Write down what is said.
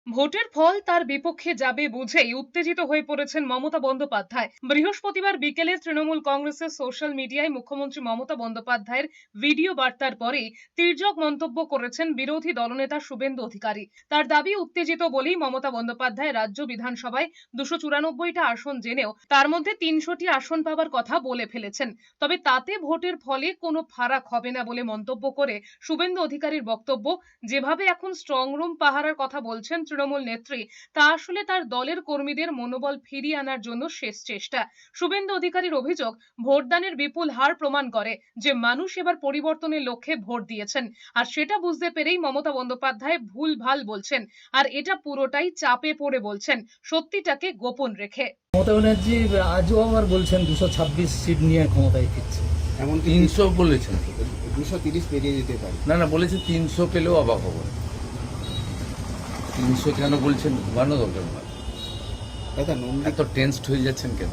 ভোটের ফল তার বিপক্ষে যাবে বুঝেই উত্তেজিত হয়ে পড়েছেন মমতা বন্দ্যোপাধ্যায়। বৃহস্পতিবার বিকেলে তৃণমূল কংগ্রেসের সোশ্যাল মিডিয়ায় মুখ্যমন্ত্রী মমতা বন্দ্যোপাধ্যায়ের ভিডিও বার্তার পরেই তির্যক মন্তব্য করেছেন বিরোধী দলনেতা শুভেন্দু অধিকারী। তার দাবি, উত্তেজিত বলেই মমতা বন্দ্যোপাধ্যায় রাজ্য বিধানসভায় 294টা আসন জেনেও তার মধ্যে 300টি আসন পাওয়ার কথা বলে ফেলেছেন। তবে তাতে ভোটের ফলে কোনো ফারাক হবে না বলে মন্তব্য করে শুভেন্দু অধিকারীর বক্তব্য, যেভাবে এখন স্ট্রং রুম পাহারার কথা বলছেন তৃণমূল নেত্রী, তা আসলে তার দলের কর্মীদের মনোবল ফিরিয়ে আনার জন্য শেষ চেষ্টা। শুভেন্দু অধিকারীর অভিযোগ, ভোটদানের বিপুল হার প্রমাণ করে যে মানুষ এবার পরিবর্তনের লক্ষ্যে ভোট দিয়েছেন, আর সেটা বুঝতে পেরেই মমতা বন্দ্যোপাধ্যায় ভুলভাল বলছেন, আর এটা পুরোটাই চাপে পড়ে বলছেন, সত্যিটাকে গোপন রেখে। মমতা ব্যানার্জি আজও আবার বলছেন 226 সিট নিয়ে ক্ষমতায় ফিরছে। এমন 300 বলেছেন, 230 পেরিয়ে যেতে পারে। না বলেছে 300 পেলেও অবাক হব না। 300 কেন বলছেন, ঘুমানো দরকার না। দাদা, এত টেন্সড হয়ে যাচ্ছেন কেন?